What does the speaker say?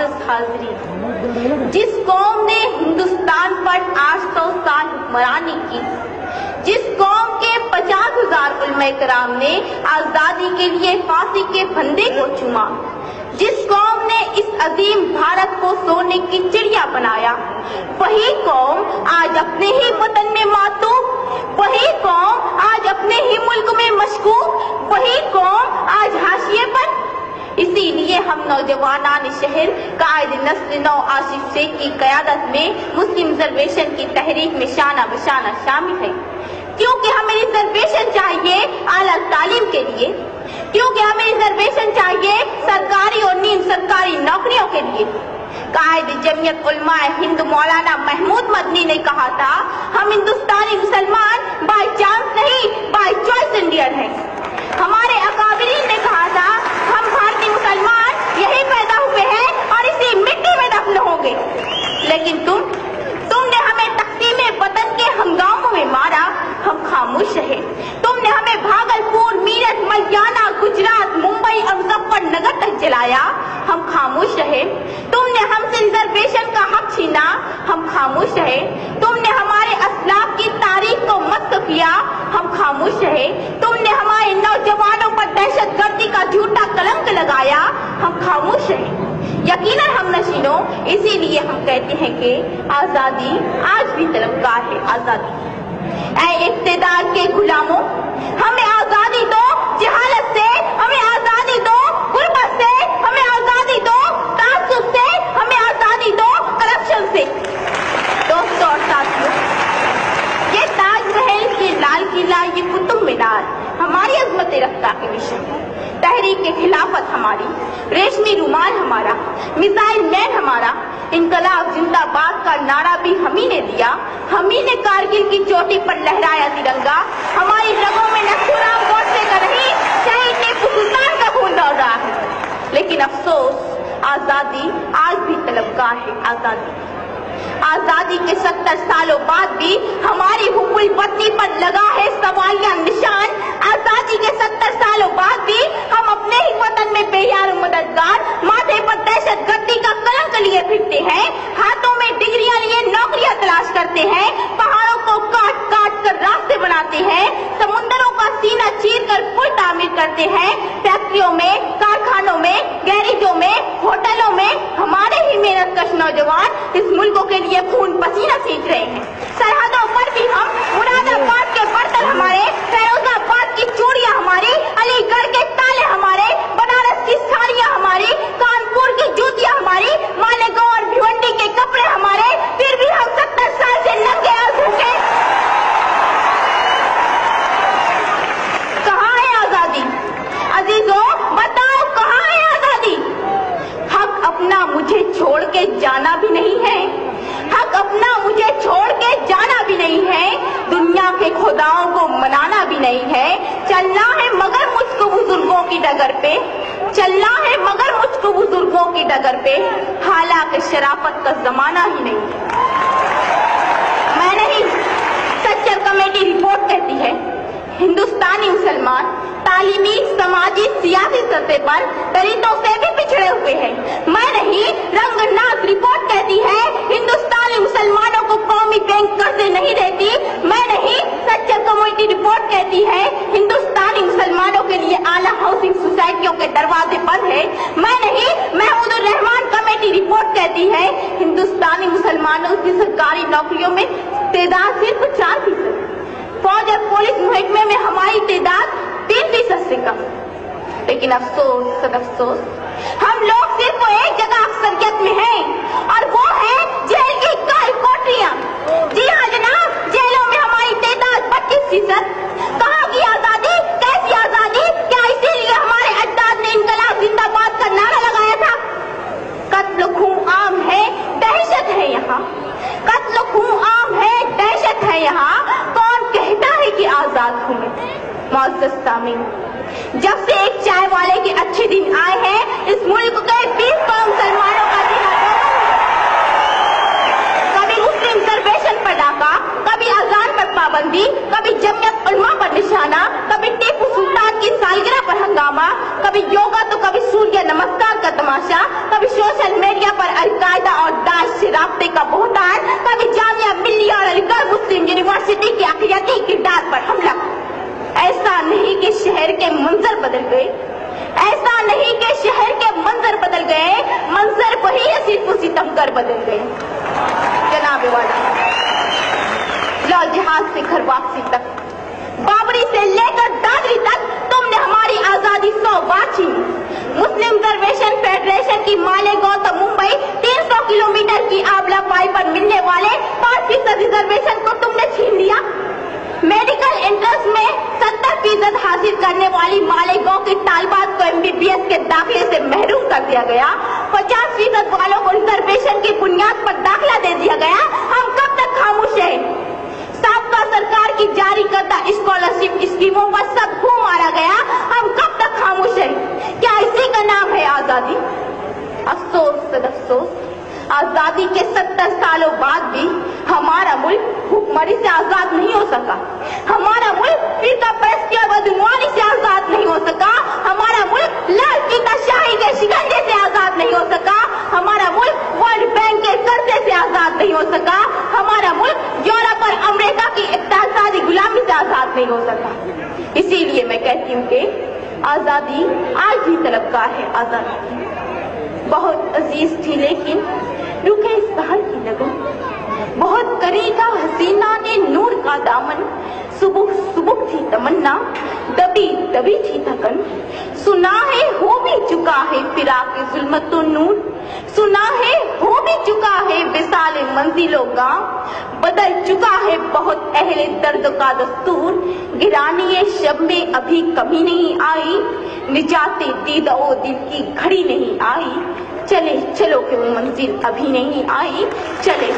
मुआज़्ज़ज़ हाज़रीन, जिस कौम ने हिंदुस्तान पर 800 साल हुक्मरानी की, जिस कौम के 50,000 उलमा कराम ने आजादी के लिए फांसी के फंदे को चूमा, जिस कौम ने इस अजीम भारत को सोने की चिड़िया बनाया, वही कौम आज अपने ही वतन में मातूम, वही कौम आज अपने ही मुल्क में मशकूक, वही कौम आज हाशिए पर। इसीलिए हम नौजवानान शहर कायद नस्ल नौ आसिफ शेख की क़यादत में मुस्लिम रिजर्वेशन की तहरीक में शाना बशाना शामिल है, क्योंकि हमें रिजर्वेशन चाहिए आला तालीम के लिए, क्योंकि हमें रिजर्वेशन चाहिए सरकारी और नीम सरकारी नौकरियों के लिए। कायद जमीयत उलमाए हिंद मौलाना महमूद मदनी ने कहा था, हम हिंदुस्तानी मुसलमान बाय चांस नहीं बाय चॉइस इंडियन हैं। हमारे अकाबिरीन ने कहा था, हम भारतीय मुसलमान यही पैदा हुए हैं और इसी मिट्टी में दफन होंगे। लेकिन तुमने हमें तक़सीम वतन के हंगामों में मारा, हम खामोश रहे। तुमने हमें भागलपुर, मीरठ, मलियाना, गुजरात, मुंबई और मुजफ्फरनगर तक जलाया, हम खामोश रहे। तुमने हमसे रिजर्वेशन का हक छीना, हम खामोश रहे। तुमने हमारे असलाफ की तारीख को मस्त किया, हम खामोश रहे। तुमने हमारे नौजवानों पर दहशतगर्दी का झूठा कलंक लगाया, हम खामोश रहे। यकीनन हम नशीनों, इसीलिए हम कहते हैं कि आजादी आज भी तलबगार है। आजादी ऐ इक़्तिदार के गुलामों, हमें आजादी दो जहालत से, हमें आजादी दो गुर्बत से, हमें आजादी दो तासुब से, हमें आजादी दो करप्शन से। दोस्तों और साथियों, ये ताजमहल, ये लाल किला, ये कुतुब मीनार हमारी अजमत रफ्ता के निशान है। तहरीक खिलाफत हमारी, रेशमी रुमाल हमारा, मिसाइल मैन हमारा, इनकलाब जिंदाबाद का नारा भी हमी ने दिया, हमी ने कारगिल की चोटी पर लहराया तिरंगा। हमारी रगों में नथुराम गोडसे का नहीं, शहीद टीपू सुल्तान का खून दौड़ रहा है। लेकिन अफसोस, आजादी आज भी तलबगार है। आजादी के 70 सालों बाद भी हमारी हुब्बुल वतनी पर लगा है सवालिया निशान। आजादी के 70 सालों बाद भी हम अपने ही वतन में बेयार मददगार, माथे पर दहशतगर्दी का कलंक लिए फिरते हैं, हाथों में डिग्रियां लिए नौकरियां तलाश करते हैं, पहाड़ों को काट काट कर रास्ते बनाते हैं, समुद्रों का सीना चीर कर पुल तामीर करते हैं, फैक्ट्रियों में, कारखानों में, गैरेजों में, होटलों में हमारे ही मेहनतकश नौजवान इस मुल्कों के लिए खून पसीना सींच रहे हैं। सरहदों पर भी हम, मुरादाबाद के बर्तन हमारे, फैरोजाबाद की चूड़ियां हमारी, अलीगढ़ के ताले हमारे, बनारस की साड़ियां हमारी, कानपुर की जूतियां हमारी, मालेगांव और भिवंडी के कपड़े हमारे, फिर भी हम 70 साल से नंगे और भूखे। कहाँ है आजादी? अजीजों बताओ, कहाँ है आजादी? हक अपना मुझे छोड़ के जाना भी नहीं है, हक अपना मुझे छोड़ के जाना भी नहीं है, दुनिया के खुदाओं को मनाना भी नहीं है। चलना है मगर मुझको बुजुर्गों की डगर पे, चलना है मगर मुझको बुजुर्गों की डगर पे, हालांकि शराफत का जमाना ही नहीं है। मैं नहीं, सच्चर कमेटी रिपोर्ट कहती है, हिंदुस्तानी मुसलमान तालीमी, समाजी, सियासी सतह पर दलितों से भी पिछड़े हुए हैं। मैं नहीं, रंगनाथ रिपोर्ट कहती है, हिंदुस्तानी मुसलमानों को कौमी बैंक कर्जे नहीं देती। मैं नहीं, सच्चर कमेटी रिपोर्ट कहती है, हिंदुस्तानी मुसलमानों के लिए आला हाउसिंग सोसाइटियों के दरवाजे बंद है। मैं नहीं, महमूदुर रहमान कमेटी रिपोर्ट कहती है, हिंदुस्तानी मुसलमानों की सरकारी नौकरियों में तादाद सिर्फ 4%, फौज और पुलिस महकमे में हमारी तादाद 3% से कम। लेकिन अफसोस सदअफसोस, हम लोग सिर्फ एक जगह अक्सरियत में हैं और वो है जेल की काल कोठरियां। जी हाँ जनाब, जेलों में हमारी तादाद 25%। कहाँ की आजादी? कैसी आजादी? क्या इसीलिए हमारे अजदाद ने इनकलाब जिंदाबाद का नारा लगाया था? कत्ल खून आम है, दहशत है यहाँ, कत्ल खून आम है, दहशत है यहाँ। कौन कहता है कि आजाद हूँ मैं? मुअज़्ज़ज़ सामीन, जब से एक चाय वाले के अच्छे दिन आए हैं, इस मुल्क के 20 करोड़ मुसलमानों का दिन कभी मुस्लिम रिजर्वेशन पर डाका, कभी अजान पर पाबंदी, कभी जमीयत उलमा पर निशाना, कभी टीपू सुल्तान की सालगिरह पर हंगामा, कभी योगा तो कभी सूर्य नमस्कार का तमाशा, कभी सोशल मीडिया अलकायदा और दाइश से राब्ते का बोहतान, कभी जामिया मिल्लिया और अलीगढ़ मुस्लिम यूनिवर्सिटी के अक़लियती किरदार पर हमला। ऐसा नहीं कि शहर के मंजर बदल गए, ऐसा नहीं कि शहर के मंजर बदल गए, मंजर वही असीफ सितमगर बदल गए। जनाब वाला, लाल जहाज से घर वापसी तक, बाबरी से लेकर दादरी तक तुमने हमारी आजादी 100 बार छीनी। मुस्लिम रिजर्वेशन फेडरेशन की मालेगांव तो मुंबई 300 किलोमीटर की आबला पाई पर मिलने वाले 5% रिजर्वेशन को तुमने छीन लिया। मेडिकल एंट्रेंस में 70% हासिल करने वाली मालेगांव के तालबात को MBBS के दाखिले से महरूम कर दिया गया। 50% वालों को रिजर्वेशन की बुनियाद पर दाखिला दे दिया गया। हम कब तक खामोश हैं? साबका सरकार की जारी करदा स्कॉलरशिप स्कीमों पर सब घूम मारा गया। हम कब तक खामोश हैं? क्या इसी का नाम है आजादी? अफसोस अफसोस, आजादी के 70 सालों बाद भी हमारा मुल्क भूखमरी से आजाद नहीं हो सका। हमारा मुल्क फिरका परस्ती और बदगुमानी से आजाद नहीं हो सका। हमारा मुल्क लाल फीताशाही के शिकंजे से आजाद नहीं हो सका। हमारा मुल्क वर्ल्ड बैंक के कर्जे से आजाद नहीं हो सका। हमारा मुल्क यूरोप और अमेरिका की इक़्तिसादी गुलामी से आजाद नहीं हो सका। इसीलिए मैं कहती हूँ कि आजादी आज भी तलबगार है। आजादी बहुत अजीज थी लेकिन रुके इस बहार की लगन, बहुत करीब था हसीना ने नूर का दामन, सुबह सुबह थी तमन्ना, दबी दबी थी थकन। सुना है हो भी चुका है फिराक जुल्मतो नूर, सुना है हो भी चुका है विसाल मंजिलों का, बदल चुका है बहुत अहले दर्द का दस्तूर। गिरानी शब में अभी कमी नहीं आई, निजाते दीदा ओ दिल की घड़ी नहीं आई। चले चलो कि वो मंजिल अभी नहीं आई, चले